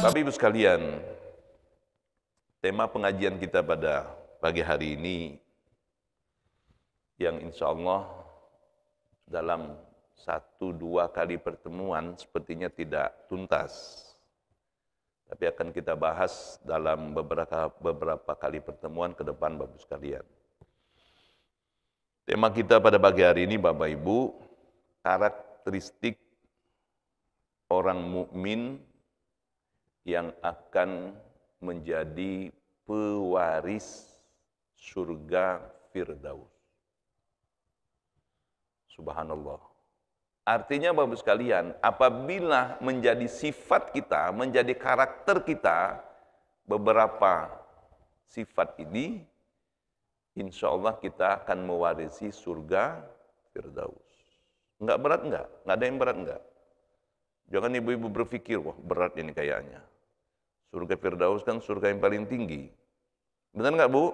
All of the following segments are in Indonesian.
Bapak Ibu sekalian, tema pengajian kita pada pagi hari ini yang insya Allah dalam 1-2 kali pertemuan sepertinya tidak tuntas. Tapi akan kita bahas dalam beberapa kali pertemuan ke depan Bapak Ibu sekalian. Tema kita pada pagi hari ini Bapak Ibu, karakteristik orang mukmin yang akan menjadi pewaris surga Firdaus. Subhanallah. Artinya Bapak Ibu sekalian, apabila menjadi sifat kita, menjadi karakter kita, beberapa sifat ini, insya Allah kita akan mewarisi surga Firdaus. Enggak berat enggak? Enggak ada yang berat enggak? Jangan ibu-ibu berpikir, wah berat ini kayaknya. Surga Firdaus kan surga yang paling tinggi. Benar nggak Bu?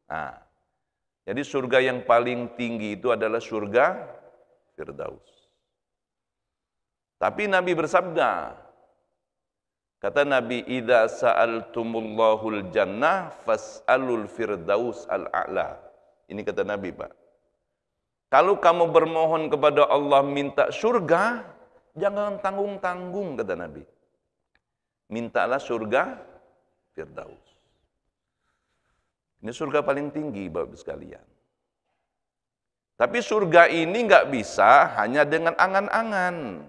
Nah, jadi surga yang paling tinggi itu adalah surga Firdaus. Tapi Nabi bersabda, kata Nabi, "Idza sa'altumullahul jannah fas'alul firdaus al-a'la." Ini kata Nabi, Pak. Kalau kamu bermohon kepada Allah minta surga, jangan tanggung-tanggung, kata Nabi. Mintalah surga Firdaus. Ini surga paling tinggi Bapak sekalian. Tapi surga ini nggak bisa hanya dengan angan-angan.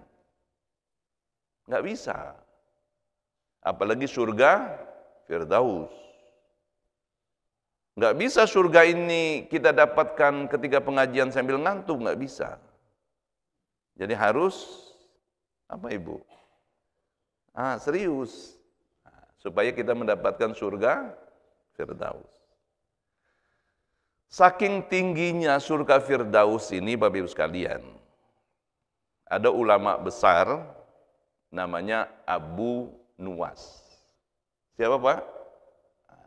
Nggak bisa. Apalagi surga Firdaus. Nggak bisa surga ini kita dapatkan ketika pengajian sambil ngantuk, nggak bisa. Jadi harus, apa Ibu? Serius. Supaya kita mendapatkan surga Firdaus. Saking tingginya surga Firdaus ini Bapak Ibu sekalian, ada ulama besar namanya Abu Nuwas. Siapa Pak?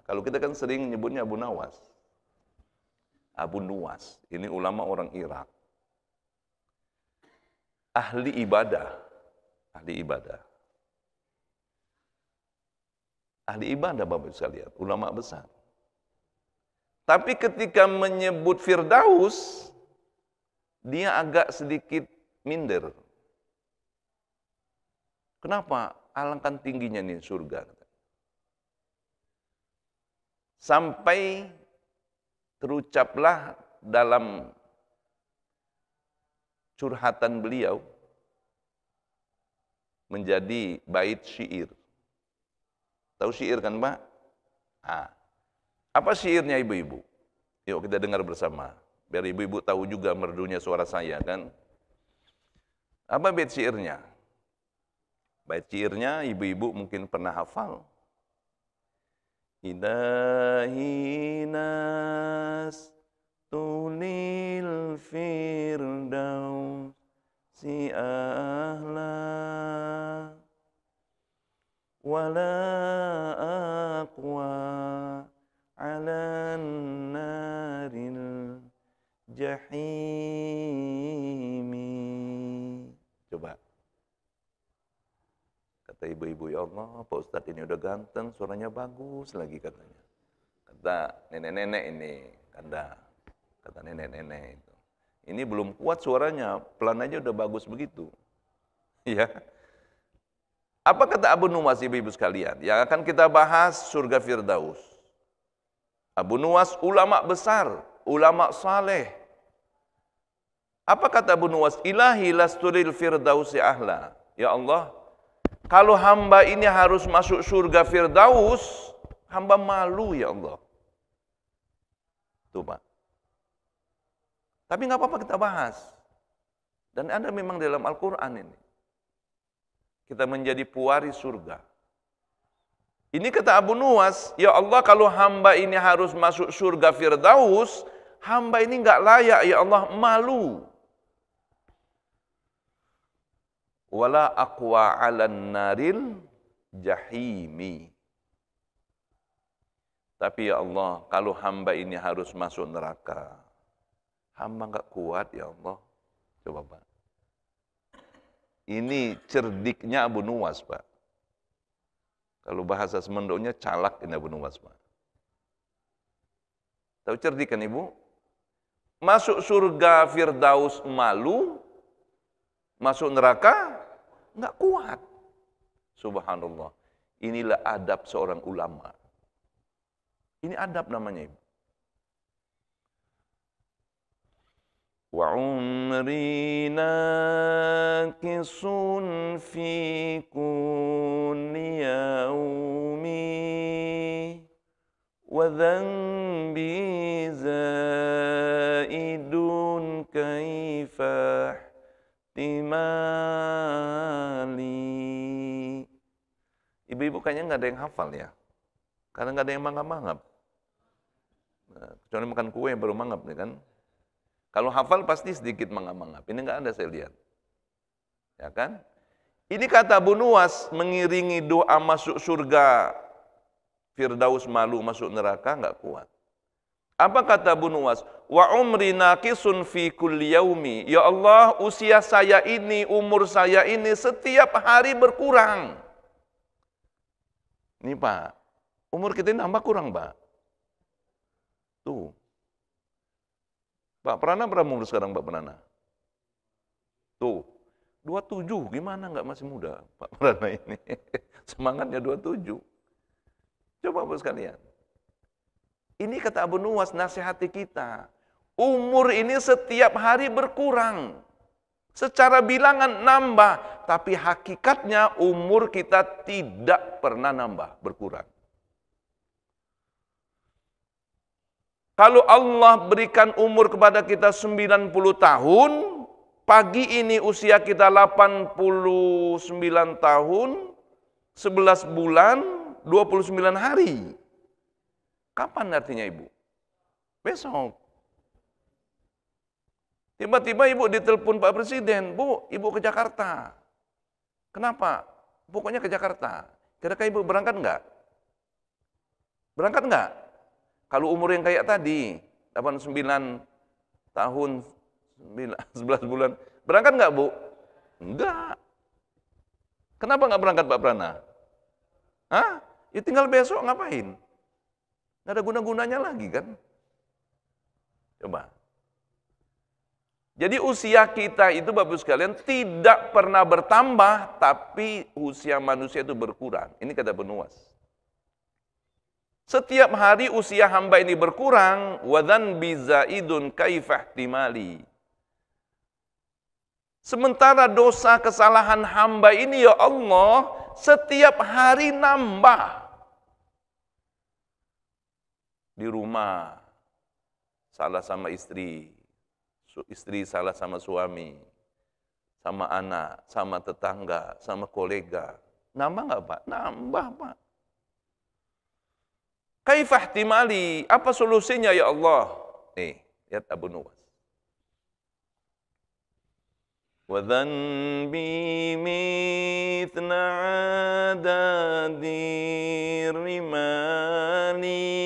Kalau kita kan sering nyebutnya Abu Nawas. Abu Nuwas, ini ulama orang Irak. Ahli ibadah. Ahli ibadah. Ahli ibadah Bapak Ibu sekalian, ulama besar. Tapi ketika menyebut Firdaus, dia agak sedikit minder. Kenapa? Alangkah tingginya nih surga. Sampai terucaplah dalam curhatan beliau menjadi bait syair. Tahu syair kan Pak? Apa syairnya ibu-ibu? Yuk kita dengar bersama. Biar ibu-ibu tahu juga merdunya suara saya kan. Apa bait syairnya? Bait syairnya ibu-ibu mungkin pernah hafal. Ilahi nas tulil firdaus si ahla wala aqwa ala naril jahimi. Coba. Kata ibu-ibu, ya Allah, Pak Ustadz ini udah ganteng, suaranya bagus lagi katanya. Kata nenek-nenek ini, kata nenek-nenek itu. Ini belum kuat suaranya, pelan aja udah bagus begitu. Ya. Apa kata Abu Nuwas ibu-ibu sekalian? Yang akan kita bahas surga Firdaus. Abu Nuwas ulama besar, ulama saleh. Apa kata Abu Nuwas? Ilahi lasturil firdausi ahla. Ya Allah, kalau hamba ini harus masuk surga Firdaus, hamba malu ya Allah. Tuh Pak. Tapi nggak apa-apa kita bahas. Dan ada memang dalam Al-Quran ini. Kita menjadi pewaris surga. Ini kata Abu Nuwas, ya Allah kalau hamba ini harus masuk surga Firdaus, hamba ini nggak layak ya Allah, malu. Wala aqwa 'alan naril jahimi. Tapi ya Allah, kalau hamba ini harus masuk neraka, hamba nggak kuat ya Allah. Coba Pak. Ini cerdiknya Abu Nuwas Pak. Kalau bahasa Semendoknya calak ini Abu Nuwas, Pak. Tahu cerdik kan Ibu? Masuk surga Firdaus malu, masuk neraka nggak kuat. Subhanallah. Inilah adab seorang ulama. Ini adab namanya Ibu. Wa umri nakisun fi kulli yaumi wa dhanbi zaidun kaifah timali. Ibu-ibu kayaknya nggak ada yang hafal ya, karena nggak ada yang mangap-mangap. Nah, kecuali makan kue baru mangap nih kan. Kalau hafal pasti sedikit mangap-mangap. Ini nggak ada saya lihat. Ya kan? Ini kata Abu Nuwas mengiringi doa masuk surga Firdaus malu masuk neraka nggak kuat. Apa kata Abu Nuwas? Wa umri naqisun fi kulli yaumi. Ya Allah, usia saya ini, umur saya ini setiap hari berkurang. Ini Pak, umur kita ini nambah kurang Pak. Tuh. Pak Prana berapa umur sekarang Pak Prana? Tuh, 27, gimana nggak masih muda Pak Prana ini? Semangatnya 27. Coba Bapak sekalian. Ini kata Abu Nuwas nasihati kita. Umur ini setiap hari berkurang. Secara bilangan nambah, tapi hakikatnya umur kita tidak pernah nambah, berkurang. Kalau Allah berikan umur kepada kita 90 tahun, pagi ini usia kita 89 tahun, 11 bulan, 29 hari. Kapan artinya Ibu? Besok. Tiba-tiba Ibu ditelepon Pak Presiden, Bu, Ibu ke Jakarta. Kenapa? Pokoknya ke Jakarta. Kira-kira Ibu berangkat enggak? Berangkat enggak? Kalau umur yang kayak tadi, 89 tahun, 11 bulan, berangkat enggak Bu? Enggak. Kenapa enggak berangkat Pak Prana? Hah? Ya tinggal besok ngapain? Nggak ada guna-gunanya lagi kan? Coba. Jadi usia kita itu Bapak sekalian tidak pernah bertambah, tapi usia manusia itu berkurang. Ini kata Abu Nuwas. Setiap hari usia hamba ini berkurang, wadan bizaidun kaifah timali. Sementara dosa kesalahan hamba ini ya Allah, setiap hari nambah. Di rumah, salah sama istri salah sama suami, sama anak, sama tetangga, sama kolega. Nambah nggak Pak? Nambah Pak. Kaifah timali, apa solusinya ya Allah? Nih, lihat Abu Nuwas. Wa dhanbi mithna adadi rimali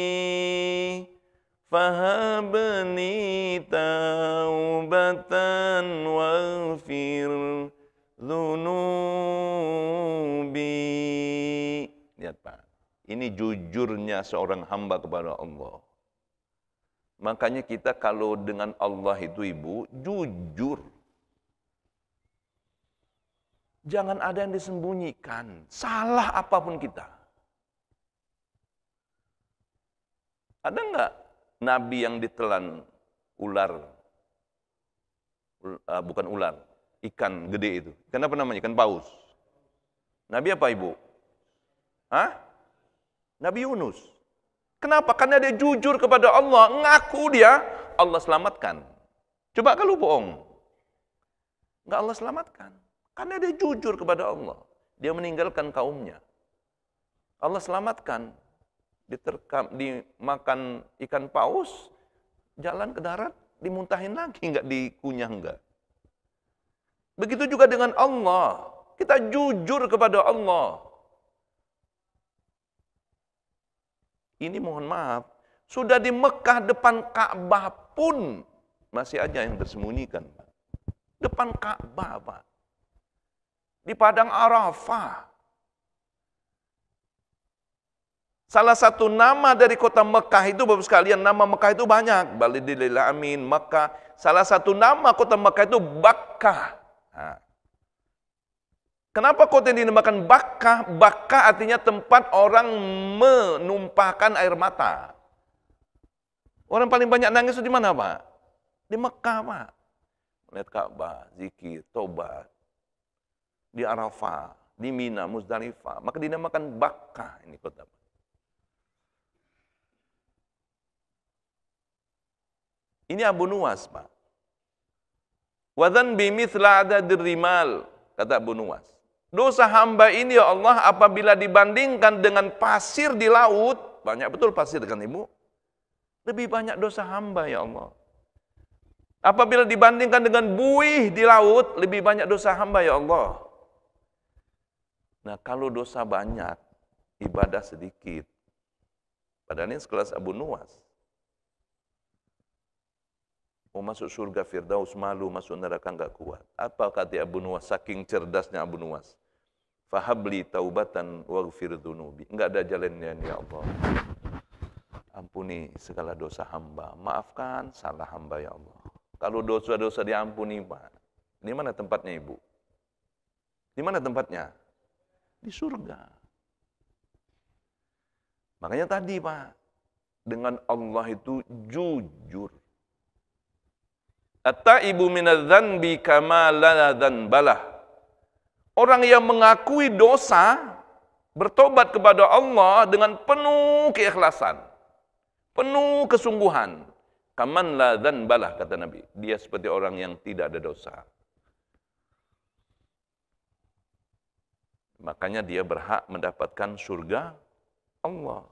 fahabni taubatan waghfir dhunubi. Lihat Pak. Ini jujurnya seorang hamba kepada Allah. Makanya kita kalau dengan Allah itu Ibu, jujur. Jangan ada yang disembunyikan. Salah apapun kita. Ada enggak Nabi yang ditelan ular? Bukan ular, ikan gede itu. Ikan apa namanya? Ikan paus. Nabi apa Ibu? Hah? Nabi Yunus. Kenapa? Karena dia jujur kepada Allah, ngaku dia, Allah selamatkan. Coba kalau bohong, enggak Allah selamatkan. Karena dia jujur kepada Allah. Dia meninggalkan kaumnya. Allah selamatkan. Diterkam, dimakan ikan paus, jalan ke darat, dimuntahin lagi, enggak dikunyah enggak. Begitu juga dengan Allah. Kita jujur kepada Allah. Ini mohon maaf, sudah di Mekah depan Ka'bah pun masih aja yang bersembunyikan. Depan Ka'bah, Pak. Di Padang Arafah. Salah satu nama dari kota Mekah itu, Bapak sekalian, nama Mekah itu banyak. Balidil Amin, Mekah. Salah satu nama kota Mekah itu Bakkah. Nah. Kenapa kota ini dinamakan Bakkah? Bakkah artinya tempat orang menumpahkan air mata. Orang paling banyak nangis itu di mana, Pak? Di Mekah, Pak. Melihat Ka'bah, zikir, tobat. Di Arafah, di Mina, Muzdalifah. Maka dinamakan Bakkah ini kota. Ini Abu Nuwas, Pak. Wadhan bimithla adadir rimal, kata Abu Nuwas. Dosa hamba ini ya Allah apabila dibandingkan dengan pasir di laut, banyak betul pasir kan Ibu? Lebih banyak dosa hamba ya Allah. Apabila dibandingkan dengan buih di laut, lebih banyak dosa hamba ya Allah. Nah kalau dosa banyak, ibadah sedikit. Padahal ini sekelas Abu Nuwas. Mau masuk surga Firdaus malu, masuk neraka enggak kuat. Apa kata Abu Nuwas? Saking cerdasnya Abu Nuwas. Fahabli taubatan waghfir dzunubi. Enggak ada jalannya ya Allah. Ampuni segala dosa hamba. Maafkan salah hamba ya Allah. Kalau dosa-dosa diampuni, Pak. Di mana tempatnya Ibu? Di mana tempatnya? Di surga. Makanya tadi, Pak, dengan Allah itu jujur. At-taibu minadz-dzanbi kama la dzanbalah. Orang yang mengakui dosa, bertobat kepada Allah dengan penuh keikhlasan, penuh kesungguhan. Kaman la dzanbalah, kata Nabi. Dia seperti orang yang tidak ada dosa. Makanya dia berhak mendapatkan surga Allah.